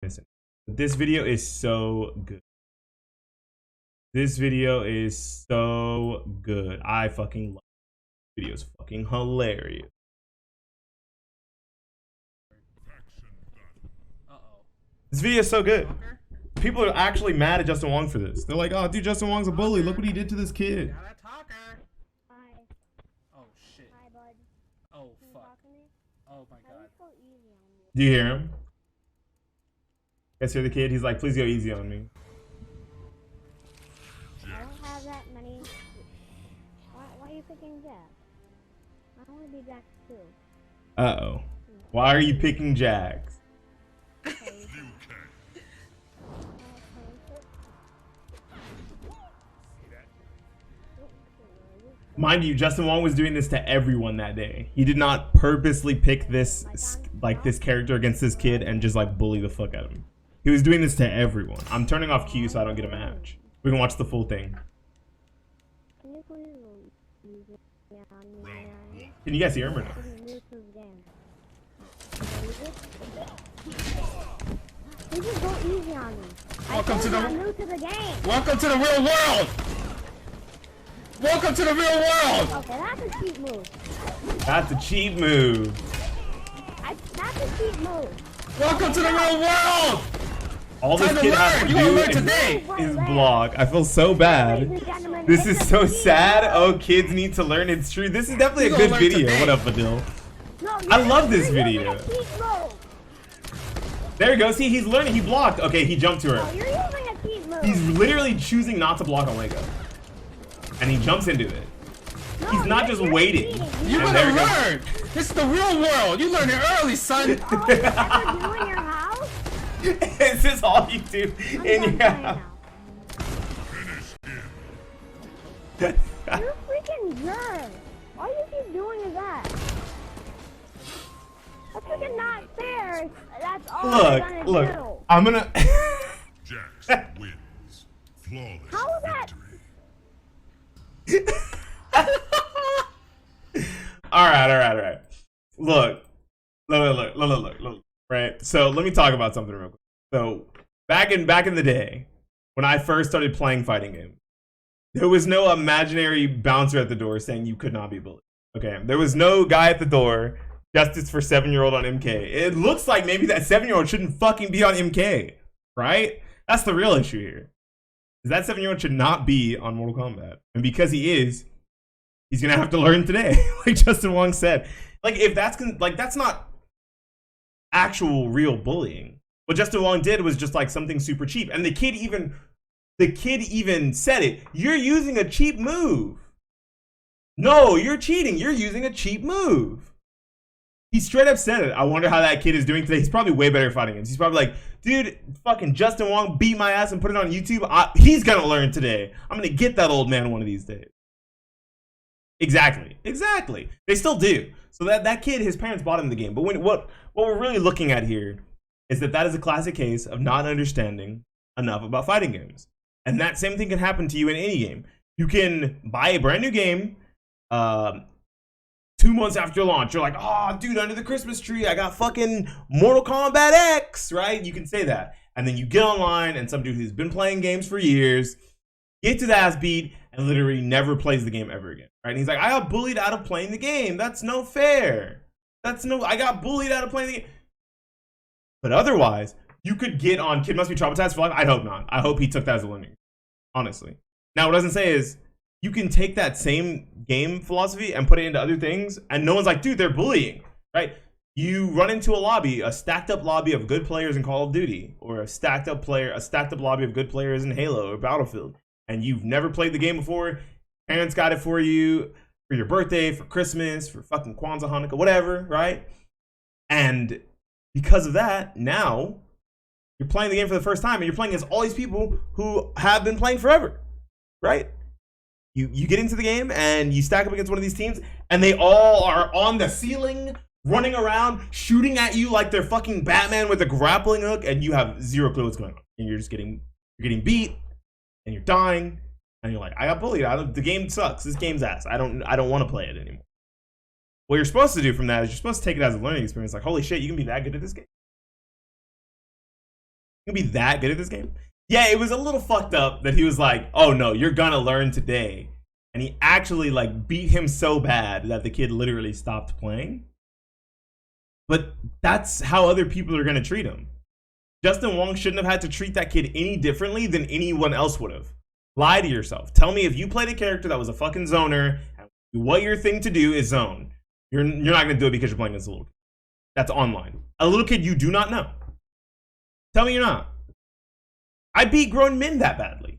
Listen, this video is so good. This video is so good. I fucking love it. Video is fucking hilarious. This video is so good. People are actually mad at Justin Wong for this. They're like, oh, dude, Justin Wong's a bully. Look what he did to this kid. Hi. Oh shit. Hi, bud. Oh Can you fuck. talk to me? Oh my How do you god. so easy on me? Do you hear him? Guys, hear the kid? He's like, please go easy on me. I don't have that many. Why are you picking Jack? I want to be Jack too. Uh-oh. Why are you picking Jags? Mind you, Justin Wong was doing this to everyone that day. He did not purposely pick this, like, this character against this kid and just, like, bully the fuck out of him. He was doing this to everyone. I'm turning off Q so I don't get a match. We can watch the full thing. Can you please use it? Yeah, Can you guys hear him or no? You just go easy on me. Welcome to the- I'm new to the game. Welcome to the real world! Welcome to the real world! Okay, that's a cheap move. That's a cheap move. That's a cheap move. Welcome to the real world! All this Time to kid has learn! to You gonna learn do today! is block. I feel so bad. Ladies and gentlemen, This it's is a so cheat sad. mode. Oh, kids need to learn. It's true. This is definitely a You good gonna learn video. today. What up, Adil? No, I love this you're video. using a cheat move. There you go. See, he's learning. He blocked. Okay, he jumped to No, her. you're using a cheat move. He's literally choosing not to block on wake up. And he jumps into it. No, he's not just you're waiting. cheating. You And better there we go. learn! This is the real world! You learn it early, son! Oh, you ever do in your house? Is this all you do I'm in done your playing house? now. You're a freaking jerk. All you keep doing is that. That's freaking not fair. That's all you're gonna do. Look. I'm gonna. Jax wins. Flawless How is that? victory. All right. Look. Right. So let me talk about something real quick. So back in the day, when I first started playing fighting games, there was no imaginary bouncer at the door saying you could not be bullied. Okay. There was no guy at the door. Justice for 7-year-old on MK. It looks like maybe that 7-year-old shouldn't fucking be on MK, right? That's the real issue here. Is that 7-year-old should not be on Mortal Kombat, and because he is, he's gonna have to learn today, like Justin Wong said. Like if that's that's not actual real bullying. What Justin Wong did was just like something super cheap, and the kid even said it. You're using a cheap move. No, you're cheating. You're using a cheap move. He straight up said it. I wonder how that kid is doing today. He's probably way better at fighting games. He's probably like, dude, fucking Justin Wong beat my ass and put it on YouTube. He's gonna learn today. I'm gonna get that old man one of these days. Exactly. They still do. So that kid, his parents bought him the game. But what we're really looking at here is that is a classic case of not understanding enough about fighting games. And that same thing can happen to you in any game. You can buy a brand new game. 2 months after launch, you're like, oh, dude, under the Christmas tree, I got fucking Mortal Kombat X, right? You can say that. And then you get online, and some dude who's been playing games for years gets his ass beat and literally never plays the game ever again, right? And he's like, I got bullied out of playing the game. That's no fair. I got bullied out of playing the game. But otherwise, you could get on Kid Must Be Traumatized for Life. I hope not. I hope he took that as a learning, honestly. Now, what it doesn't say is, you can take that same game philosophy and put it into other things, and no one's like, dude, they're bullying, right? You run into a lobby, a stacked up lobby of good players in Call of Duty, or a stacked up lobby of good players in Halo or Battlefield, and you've never played the game before. Parents got it for you for your birthday, for Christmas, for fucking Kwanzaa, Hanukkah, whatever, right? And because of that, now you're playing the game for the first time, and you're playing against all these people who have been playing forever, right? You get into the game and you stack up against one of these teams, and they all are on the ceiling, running around, shooting at you like they're fucking Batman with a grappling hook, and you have zero clue what's going on. And you're just getting beat, and you're dying, and you're like, I got bullied. The game sucks. This game's ass. I don't want to play it anymore. What you're supposed to do from that is you're supposed to take it as a learning experience. Like, holy shit, you can be that good at this game. You can be that good at this game? Yeah, it was a little fucked up that he was like, oh no, you're gonna learn today. And he actually like beat him so bad that the kid literally stopped playing. But that's how other people are gonna treat him. Justin Wong shouldn't have had to treat that kid any differently than anyone else would have. Lie to yourself. Tell me if you played a character that was a fucking zoner, what your thing to do is zone. You're not gonna do it because you're playing against a little kid. That's online. A little kid you do not know. Tell me you're not. I beat grown men that badly.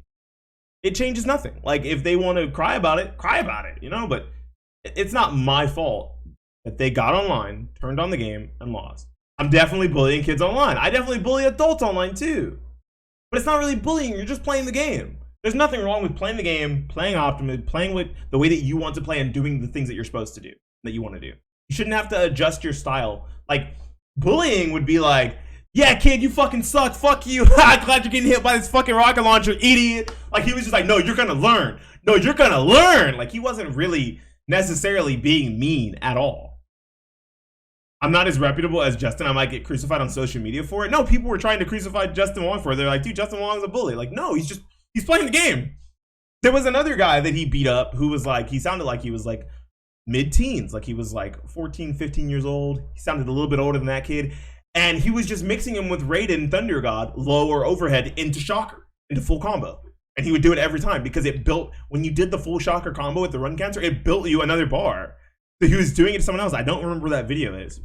It changes nothing. Like, if they want to cry about it, you know? But it's not my fault that they got online, turned on the game, and lost. I'm definitely bullying kids online. I definitely bully adults online, too. But it's not really bullying. You're just playing the game. There's nothing wrong with playing the game, playing Optimus, playing with the way that you want to play and doing the things that you're supposed to do, that you want to do. You shouldn't have to adjust your style. Like, bullying would be like, yeah, kid, you fucking suck. Fuck you. I'm glad you're getting hit by this fucking rocket launcher, idiot. Like, he was just like, no, you're going to learn. No, you're going to learn. Like, he wasn't really necessarily being mean at all. I'm not as reputable as Justin. I might get crucified on social media for it. No, people were trying to crucify Justin Wong for it. They're like, dude, Justin Wong's a bully. Like, no, he's playing the game. There was another guy that he beat up who was like, he sounded like he was like mid-teens. Like, he was like 14, 15 years old. He sounded a little bit older than that kid. And he was just mixing him with Raiden, Thunder God, low or overhead into Shocker, into full combo. And he would do it every time because it built, when you did the full Shocker combo with the run counter, it built you another bar. So he was doing it to someone else. I don't remember what that video is.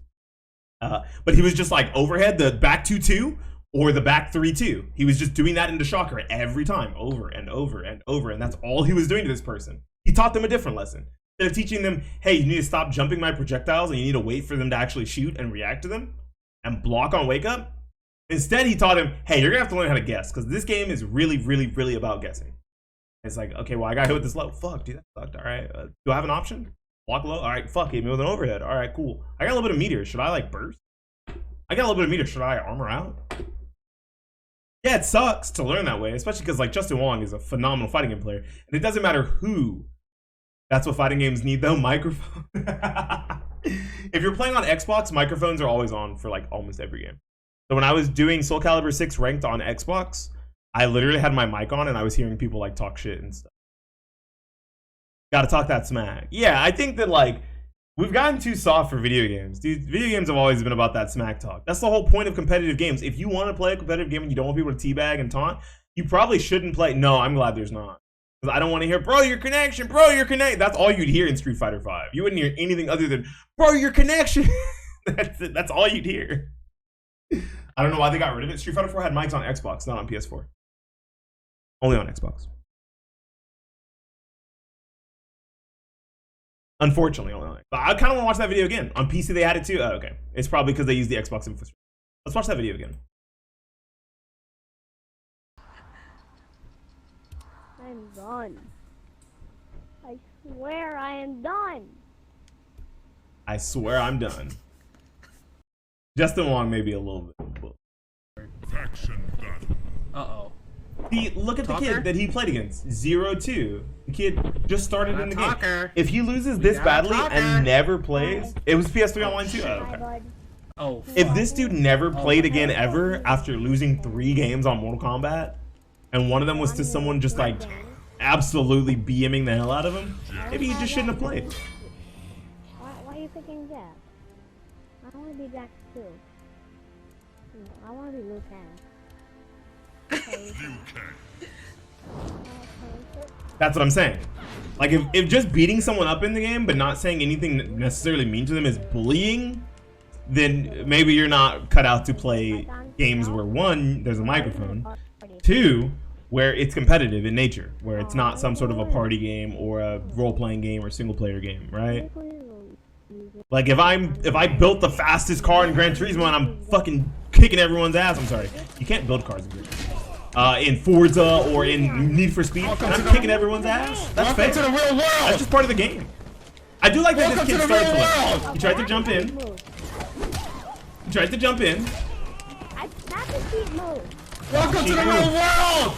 But he was just like overhead, the back 2-2 or the back 3-2. He was just doing that into Shocker every time, over and over and over. And that's all he was doing to this person. He taught them a different lesson. Instead of teaching them, hey, you need to stop jumping my projectiles and you need to wait for them to actually shoot and react to them and block on wake up. Instead, he taught him, hey, you're gonna have to learn how to guess because this game is really, really, really about guessing. It's like, okay, well, I got hit with this low. Fuck, dude, that sucked. All right, do I have an option? Block low. All right, fuck, hit me with an overhead. All right, cool. I got a little bit of meteor. Should I like burst? I got a little bit of meteor. Should I armor out? Yeah, it sucks to learn that way, especially because like Justin Wong is a phenomenal fighting game player, and it doesn't matter who. That's what fighting games need, though. Microphone. If you're playing on Xbox, microphones are always on for like almost every game. So when I was doing Soul Calibur 6 ranked on Xbox, I literally had my mic on and I was hearing people like talk shit and stuff. Gotta talk that smack. Yeah, I think that like we've gotten too soft for video games. Dude, video games have always been about that smack talk. That's the whole point of competitive games. If you want to play a competitive game and you don't want people to teabag and taunt, you probably shouldn't play. No, I'm glad there's not. Because I don't want to hear, bro, your connection, bro, your connect. That's all you'd hear in Street Fighter V. You wouldn't hear anything other than, bro, your connection. That's it. That's all you'd hear. I don't know why they got rid of it. Street Fighter 4 had mics on Xbox, not on PS4. Only on Xbox. Unfortunately, only on Xbox. I kind of want to watch that video again. On PC, they had it too. Oh, okay. It's probably because they used the Xbox infrastructure. Let's watch that video again. I'm done. I swear I am done. I swear I'm done. Justin Wong may be a little bit. Faction battle. Uh-oh. See, look at the kid that he played against. 0-2. The kid just started in the game. If he loses this badly and never plays, it was PS3 online too. Oh, okay. Oh. If this dude never played again ever after losing 3 games on Mortal Kombat, and one of them was to someone just like absolutely BMing the hell out of him, maybe he just shouldn't have played. Why are you picking Jack? I want to be Jack too. I want to be Liu Kang. Liu Kang. That's what I'm saying. Like, if just beating someone up in the game but not saying anything necessarily mean to them is bullying, then maybe you're not cut out to play games where 1, there's a microphone, 2, where it's competitive in nature, where it's not some sort of a party game or a role-playing game or single-player game, right? Like if I built the fastest car in Gran Turismo and I'm fucking kicking everyone's ass, I'm sorry, you can't build cars in Forza or in Need for Speed, and I'm kicking everyone's ass. That's fair. Welcome to the real world. That's just part of the game. I do like that this kid started to learn. He tried to jump in. He tried to jump in. That's a cheat move. Welcome to the real world.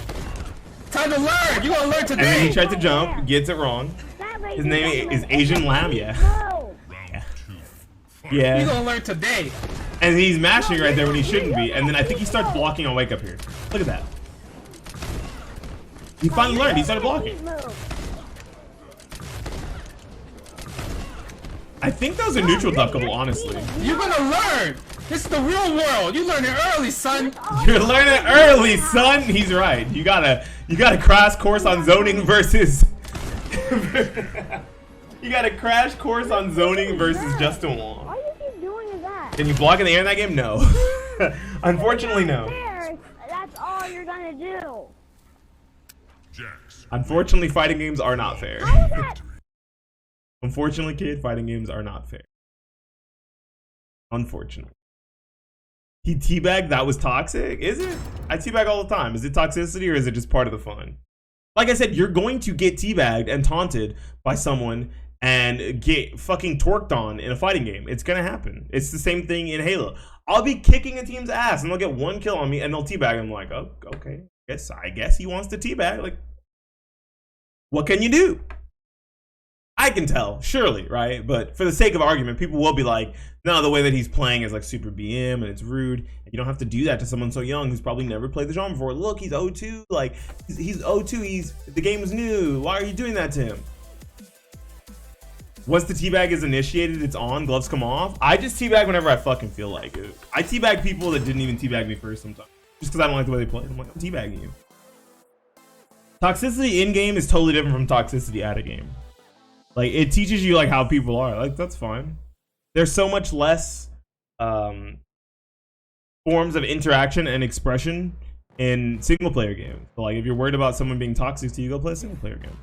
Time to learn. You gonna learn today. And then he tried to jump, gets it wrong. His name is Asian Lamb, yeah. Round 2. Yeah. You gonna learn today. And he's mashing right there when he shouldn't be. And then I think he starts blocking on wake up here. Look at that. He finally learned. He started blocking. I think that was a neutral duckable, honestly. You're gonna learn. This is the real world. You learn it early, son. You're learning early, son. He's right. You got a crash course on zoning versus. You got a crash course on zoning versus Justin Wong. All you keep doing is that. Can you block in the air in that game? No. Unfortunately, no. That's all you're gonna do. Jax. Unfortunately, fighting games are not fair. How is that? Unfortunately, kid, fighting games are not fair. Unfortunately. He teabagged, that was toxic? Is it? I teabag all the time. Is it toxicity or is it just part of the fun? Like I said, you're going to get teabagged and taunted by someone and get fucking torqued on in a fighting game. It's gonna happen. It's the same thing in Halo. I'll be kicking a team's ass and they'll get one kill on me and they'll teabag. I'm like, oh, okay. I guess he wants to teabag. Like, what can you do? I can tell, surely, right? But for the sake of argument, people will be like, no, the way that he's playing is like super BM and it's rude. And you don't have to do that to someone so young who's probably never played the genre before. Look, he's 0-2. Like, he's 0-2. The game is new. Why are you doing that to him? Once the teabag is initiated, it's on, gloves come off. I just teabag whenever I fucking feel like it. I teabag people that didn't even teabag me first sometimes. Just because I don't like the way they play. I'm like, I'm teabagging you. Toxicity in-game is totally different from toxicity at a game. Like, it teaches you like how people are. Like, that's fine. There's so much less forms of interaction and expression in single player games. So, like, if you're worried about someone being toxic to you, go play a single player game.